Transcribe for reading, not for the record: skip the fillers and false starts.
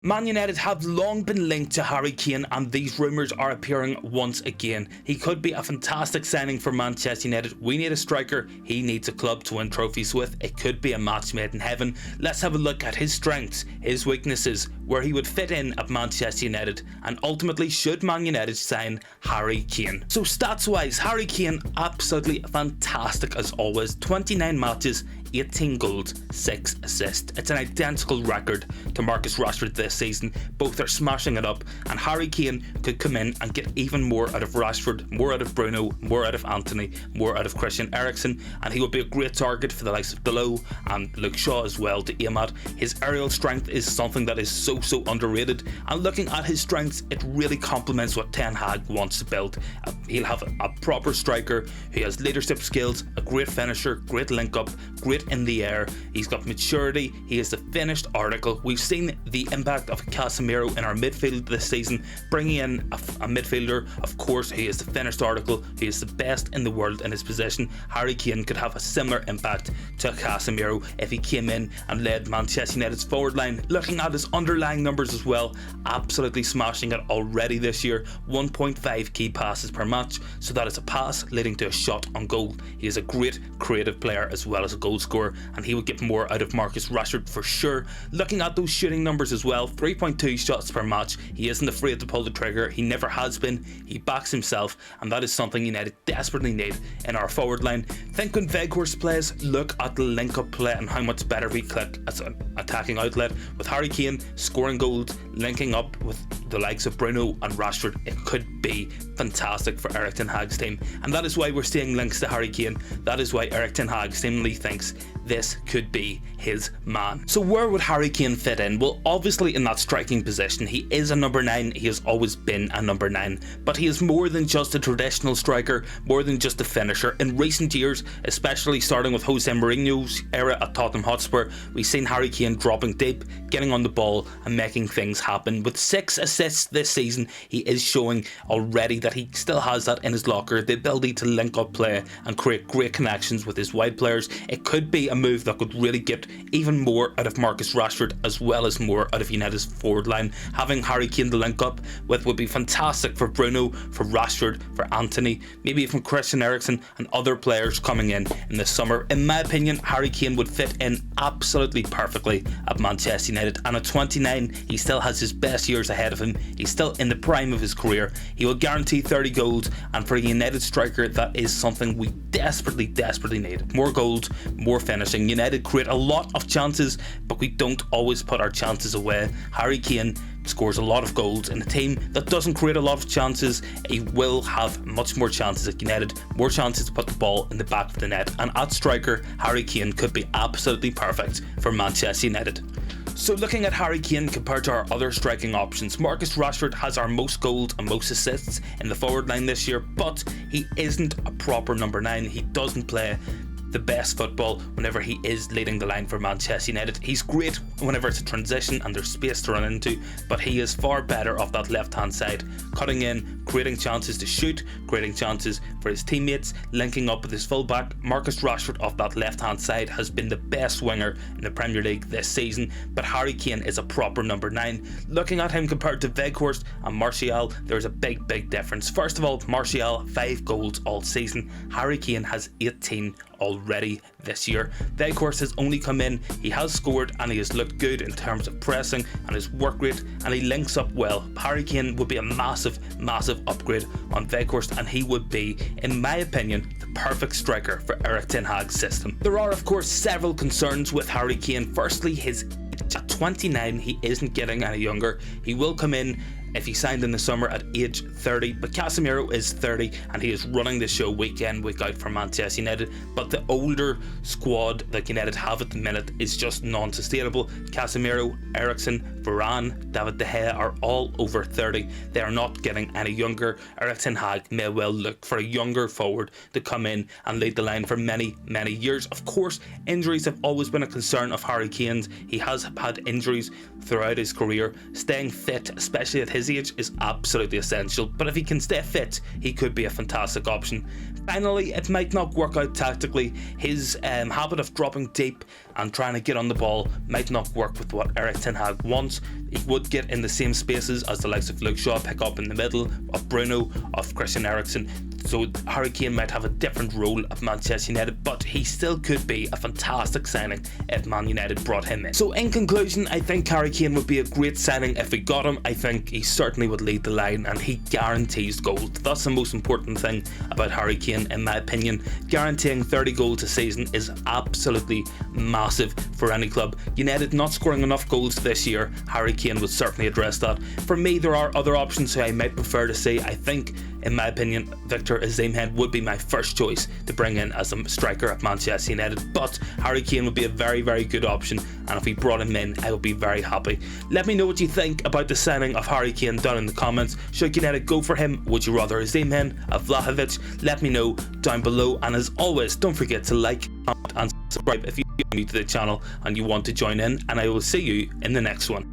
Man United have long been linked to Harry Kane, and these rumours are appearing once again. He could be a fantastic signing for Manchester United. We need a striker, he needs a club to win trophies with. It could be a match made in heaven. Let's have a look at his strengths, his weaknesses, where he would fit in at Manchester United, and ultimately should Man United sign Harry Kane. So stats wise, Harry Kane absolutely fantastic as always. 29 matches, 18 goals, 6 assists. It's an identical record to Marcus Rashford this season. Both are smashing it up, and Harry Kane could come in and get even more out of Rashford, more out of Bruno, more out of Antony, more out of Christian Eriksen, and he would be a great target for the likes of Delo and Luke Shaw as well to aim at. His aerial strength is something that is so underrated, and looking at his strengths, it really complements what Ten Hag wants to build. He'll have a proper striker who has leadership skills, a great finisher, great link up, great in the air. He's got maturity, he is the finished article. We've seen the impact of Casemiro in our midfield this season, bringing in a midfielder, of course, who is the finished article, who is the best in the world in his position. Harry Kane could have a similar impact to Casemiro if he came in and led Manchester United's forward line. Looking at his underlying numbers as well, absolutely smashing it already this year. 1.5 key passes per match, so that is a pass leading to a shot on goal. He is a great creative player as well as a goal scorer, and he would get more out of Marcus Rashford for sure. Looking at those shooting numbers as well, 3.2 shots per match. He isn't afraid to pull the trigger, he never has been, he backs himself, and that is something United desperately need in our forward line. Think when Weghorst plays, look at the link up play and how much better we click as an attacking outlet. With Harry Kane scoring goals, linking up with the likes of Bruno and Rashford, it could be fantastic for Erik ten Hag's team, and that is why we're seeing links to Harry Kane. That is why Erik ten Hag seemingly thinks this could be his man. So where would Harry Kane fit in? Well, obviously in that striking position. He is a number 9, he has always been a number 9, but he is more than just a traditional striker, more than just a finisher. In recent years, especially starting with Jose Mourinho's era at Tottenham Hotspur, we've seen Harry Kane dropping deep, getting on the ball and making things happen. With 6 assists this season, he is showing already that he still has that in his locker, the ability to link up play and create great connections with his wide players. It could be a move that could really get even more out of Marcus Rashford as well as more out of United's forward line. Having Harry Kane to link up with would be fantastic for Bruno, for Rashford, for Antony, maybe even Christian Eriksen and other players coming in this summer. In my opinion, Harry Kane would fit in absolutely perfectly at Manchester United, and at 29 he still has his best years ahead of him. He's still in the prime of his career. He will guarantee 30 goals, and for a United striker, that is something we desperately need. More goals, more finishing. United create a lot of chances, but we don't always put our chances away. Harry Kane scores a lot of goals. In a team that doesn't create a lot of chances, he will have much more chances at United, more chances to put the ball in the back of the net, and at striker, Harry Kane could be absolutely perfect for Manchester United. So looking at Harry Kane compared to our other striking options, Marcus Rashford has our most goals and most assists in the forward line this year, but he isn't a proper number 9. He doesn't play the best football whenever he is leading the line for Manchester United. He's great whenever it's a transition and there's space to run into, but he is far better off that left hand side, cutting in, creating chances to shoot, creating chances for his teammates, linking up with his fullback. Marcus Rashford off that left hand side has been the best winger in the Premier League this season, but Harry Kane is a proper number 9. Looking at him compared to Weghorst and Martial, there's a big difference. First of all, Martial 5 goals all season. Harry Kane has 18 already this year. Weghorst has only come in, he has scored, and he has looked good in terms of pressing and his work rate, and he links up well. Harry Kane would be a massive upgrade on Weghorst, and he would be, in my opinion, the perfect striker for Erik ten Hag's system. There are of course several concerns with Harry Kane. Firstly, his at 29 he isn't getting any younger. He will come in if he signed in the summer at age 30, but Casemiro is 30 and he is running the show week in, week out for Manchester United, but the older squad that United have at the minute is just non-sustainable. Casemiro, Eriksen, Varane, David De Gea are all over 30. They are not getting any younger. Erik ten Hag may well look for a younger forward to come in and lead the line for many years. Of course, injuries have always been a concern of Harry Kane's. He has had injuries throughout his career. Staying fit, especially at his his age is absolutely essential, but if he can stay fit, he could be a fantastic option. Finally, it might not work out tactically. His habit of dropping deep and trying to get on the ball might not work with what Erik ten Hag wants. He would get in the same spaces as the likes of Luke Shaw, pick up in the middle, of Bruno, of Christian Eriksen. So Harry Kane might have a different role at Manchester United, but he still could be a fantastic signing if Man United brought him in. So in conclusion, I think Harry Kane would be a great signing if we got him. I think he certainly would lead the line, and he guarantees goals. That's the most important thing about Harry Kane, in my opinion. Guaranteeing 30 goals a season is absolutely massive for any club. United not scoring enough goals this year, Harry Kane would certainly address that. For me, there are other options who I might prefer to see. I think, in my opinion, Victor Osimhen would be my first choice to bring in as a striker at Manchester United, but Harry Kane would be a very, very good option, and if we brought him in, I would be very happy. Let me know what you think about the signing of Harry Kane down in the comments. Should United go for him? Would you rather Osimhen, Vlahovic? Let me know down below, and as always, don't forget to like, comment and subscribe if you're new to the channel and you want to join in, and I will see you in the next one.